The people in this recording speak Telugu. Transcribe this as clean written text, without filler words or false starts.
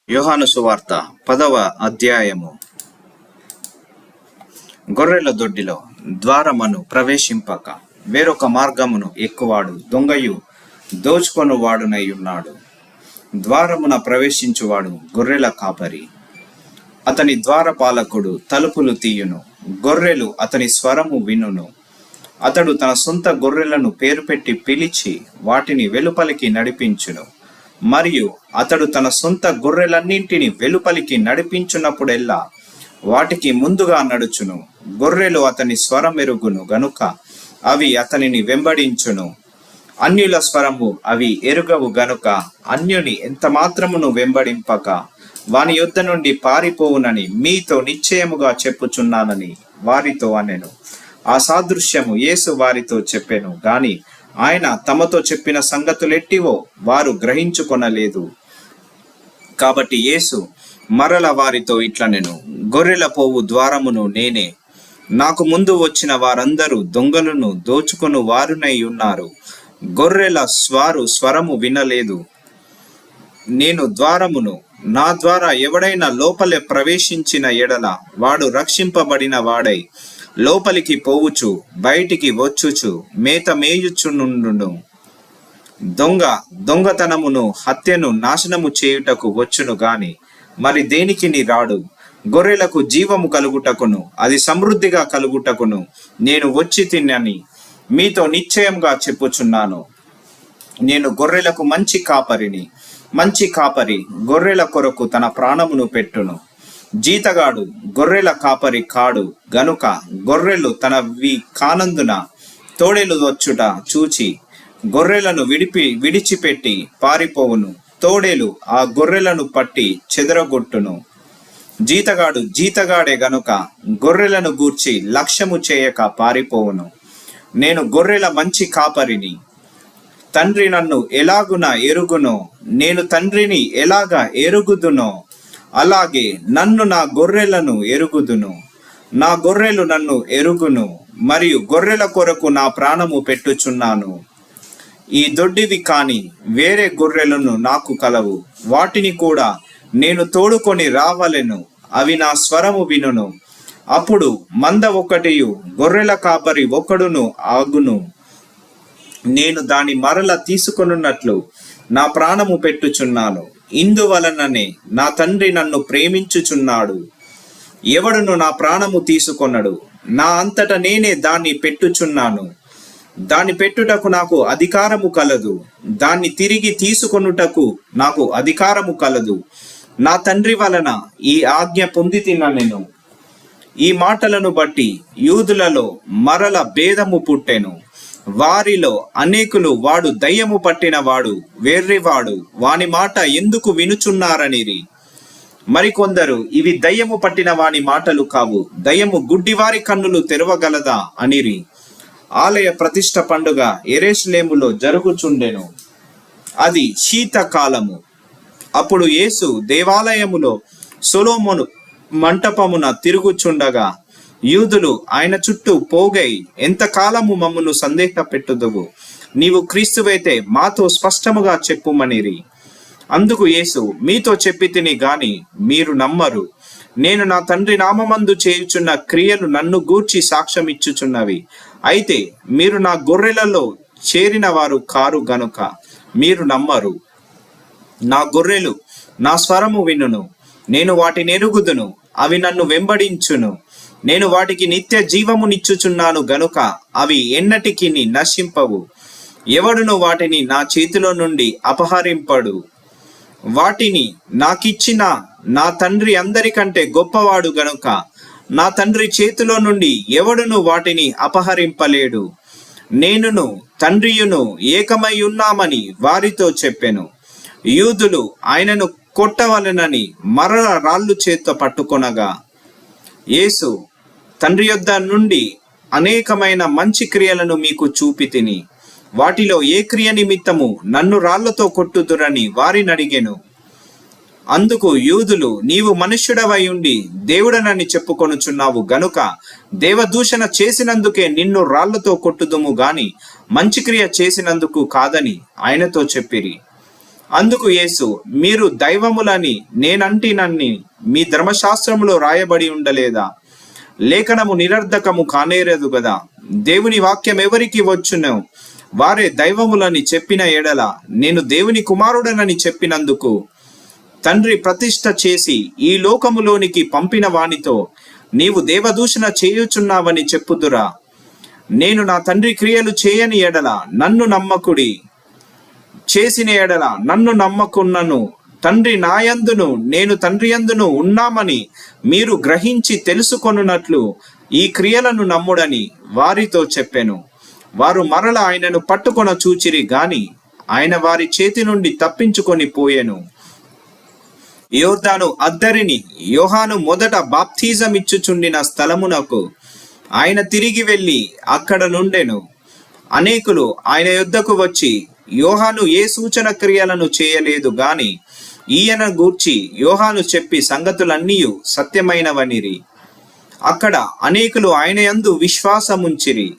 యోహాను సువార్త 10వ అధ్యాయము. గొర్రెల దొడ్డిలో ద్వారమును ప్రవేశింపక వేరొక మార్గమును ఎక్కువాడు దొంగయు దోచుకొను వాడునై ఉన్నాడు. ద్వారమున ప్రవేశించువాడు గొర్రెల కాపరి. అతని ద్వారపాలకుడు తలుపులు తీయును. గొర్రెలు అతని స్వరము వినును. అతడు తన సొంత గొర్రెలను పేరు పెట్టి పిలిచి వాటిని వెలుపలికి నడిపించును. మరియు అతడు తన సొంత గొర్రెలన్నింటిని వెలుపలికి నడిపించున్నప్పుడెల్లా వాటికి ముందుగా నడుచును. గొర్రెలు అతని స్వరమెరుగును గనుక అవి అతనిని వెంబడించును. అన్యుల స్వరము అవి ఎరుగవు గనుక అన్యుని ఎంత మాత్రమును వెంబడింపక వాని యొద్ద నుండి పారిపోవునని మీతో నిశ్చయముగా చెప్పుచున్నానని వారితో అనెను. ఆ సాదృశ్యము యేసు వారితో చెప్పెను గాని ఆయన తమతో చెప్పిన సంగతులెట్టివో వారు గ్రహించుకొనలేదు. కాబట్టి యేసు మరల వారితో ఇట్లనెను, గొర్రెల పోవు ద్వారమును నేనే. నాకు ముందు వచ్చిన వారందరూ దొంగలను దోచుకొను వారునై ఉన్నారు. గొర్రెల స్వరము వినలేదు. నేను ద్వారమును. నా ద్వారా ఎవడైనా లోపలే ప్రవేశించిన ఎడల వాడు రక్షింపబడిన వాడై లోపలికి పోవుచు బయటికి వచ్చుచు మేత మేయుచునుండును. దొంగతనమును హత్యను నాశనము చేయుటకు వచ్చును గాని మరి దేనికిని రాడు. గొర్రెలకు జీవము కలుగుటకును అది సమృద్ధిగా కలుగుటకును నేను వచ్చి తిన్నని మీతో నిశ్చయంగా చెప్పుచున్నాను. నేను గొర్రెలకు మంచి కాపరిని. మంచి కాపరి గొర్రెల కొరకు తన ప్రాణమును పెట్టును. జీతగాడు గొర్రెల కాపరి కాడు గనుక గొర్రెలు తనవి కానందున తోడేలు వచ్చుట చూచి గొర్రెలను విడిచిపెట్టి పారిపోవును. తోడేలు ఆ గొర్రెలను పట్టి చెదరగొట్టును. జీతగాడే గనుక గొర్రెలను గూర్చి లక్ష్యము చేయక పారిపోవును. నేను గొర్రెల మంచి కాపరిని. తండ్రి నన్ను ఎలాగున ఎరుగునో నేను తండ్రిని ఎలాగా ఎరుగుదునో అలాగే నన్ను నా గొర్రెలను ఎరుగుదును. నా గొర్రెలు నన్ను ఎరుగును మరియు గొర్రెల కొరకు నా ప్రాణము పెట్టుచున్నాను. ఈ దొడ్డివి కాని వేరే గొర్రెలను నాకు కలవు. వాటిని కూడా నేను తోడుకొని రావలెను. అవి నా స్వరము వినును. అప్పుడు మంద ఒకటియు గొర్రెల కాపరి ఒకడును ఆగును. నేను దాని మరల తీసుకొనున్నట్లు నా ప్రాణము పెట్టుచున్నాను. ఇందువలననే నా తండ్రి నన్ను ప్రేమించుచున్నాడు. ఎవడును నా ప్రాణము తీసుకొనడు. నా అంతట నేనే దాన్ని పెట్టుచున్నాను. దాన్ని పెట్టుటకు నాకు అధికారము కలదు. దాన్ని తిరిగి తీసుకొనుటకు నాకు అధికారము కలదు. నా తండ్రి వలన ఈ ఆజ్ఞ పొందితినెను. ఈ మాటలను బట్టి యూదులలో మరల భేదము పుట్టెను. వారిలో అనేకులు వాడు దయ్యము పట్టినవాడు, వెర్రివాడు, వాని మాట ఎందుకు వినుచున్నారనిరి. మరికొందరు ఇవి దయ్యము పట్టిన వాని మాటలు కావు, దయ్యము గుడ్డివారి కన్నులు తెరవగలదా అనిరి. ఆలయ ప్రతిష్ఠ పండుగ యెరూషలేములో జరుగుచుండెను. అది శీతకాలము. అప్పుడు యేసు దేవాలయములో సొలొమోను మంటపమున తిరుగుచుండగా యూదులు ఆయన చుట్టూ పోగై, ఎంతకాలము మమ్మను సందేహపెట్టుదువు? నీవు క్రీస్తువైతే మాతో స్పష్టముగా చెప్పుమనిరి. అందుకు యేసు, మీతో చెప్పి తిని గాని మీరు నమ్మరు. నేను నా తండ్రి నామమందు చేయుచున్న క్రియలు నన్ను గూర్చి సాక్ష్యమిచ్చుచున్నవి. అయితే మీరు నా గొర్రెలలో చేరిన వారు కారు గనుక మీరు నమ్మరు. నా గొర్రెలు నా స్వరము వినును. నేను వాటిని ఎరుగుదును. అవి నన్ను వెంబడించును. నేను వాటికి నిత్య జీవమునిచ్చుచున్నాను గనుక అవి ఎన్నటికి నశింపవు. ఎవడును వాటిని నా చేతిలో నుండి అపహరింపడు. వాటిని నాకిచ్చిన నా తండ్రి అందరికంటే గొప్పవాడు గనుక నా తండ్రి చేతిలో నుండి ఎవడును వాటిని అపహరింపలేడు. నేనును తండ్రియును ఏకమై ఉన్నామని వారితో చెప్పెను. యూదులు ఆయనను కొట్టవలెనని మరల రాళ్ళు చేత్తో పట్టుకొనగా యేసు, తండ్రి యొద్ద నుండి అనేకమైన మంచి క్రియలను మీకు చూపి తిని వాటిలో ఏ క్రియ నిమిత్తము నన్ను రాళ్లతో కొట్టుదురని వారిని అడిగెను. అందుకు యూదులు, నీవు మనుష్యుడవై ఉండి దేవుడనని చెప్పుకొనుచున్నావు గనుక దేవదూషణ చేసినందుకే నిన్ను రాళ్లతో కొట్టుదుము గాని మంచి క్రియ చేసినందుకు కాదని ఆయనతో చెప్పిరి. అందుకు యేసు, మీరు దైవములని నేనంటినన్ని మీ ధర్మశాస్త్రములో రాయబడి ఉండలేదా? లేఖనము నిరర్ధకము కానేరదు గదా. దేవుని వాక్యం ఎవరికి వచ్చునో వారే దైవములని చెప్పిన ఎడల నేను దేవుని కుమారుడనని చెప్పినందుకు తండ్రి ప్రతిష్ఠ చేసి ఈ లోకములోనికి పంపిన వానితో నీవు దేవదూషణ చేయుచున్నావని చెప్పుదురా? నేను నా తండ్రి క్రియలు చేయని ఎడల నన్ను నమ్మకుడి, చేసిన ఎడల నన్ను నమ్మకున్నను తండ్రి నాయందును నేను తండ్రి యందును ఉన్నామని మీరు గ్రహించి తెలుసుకొనున్నట్లు ఈ క్రియలను నమ్ముడని వారితో చెప్పెను. వారు మరల ఆయనను పట్టుకొన చూచిరి గాని ఆయన వారి చేతి నుండి తప్పించుకొని పోయెను. యోర్దాను అద్దరిని యోహాను మొదట బాప్తిజం ఇచ్చుచుండిన స్థలమునకు ఆయన తిరిగి వెళ్ళి అక్కడ నుండెను. అనేకులు ఆయన యొద్దకు వచ్చి, యోహాను ఏ సూచన క్రియలను చేయలేదు గాని ఈయన గూర్చి యోహాను చెప్పి సంగతులన్నీయు సత్యమైనవనిరి. అక్కడ అనేకులు ఆయన యందు విశ్వాసముంచిరి.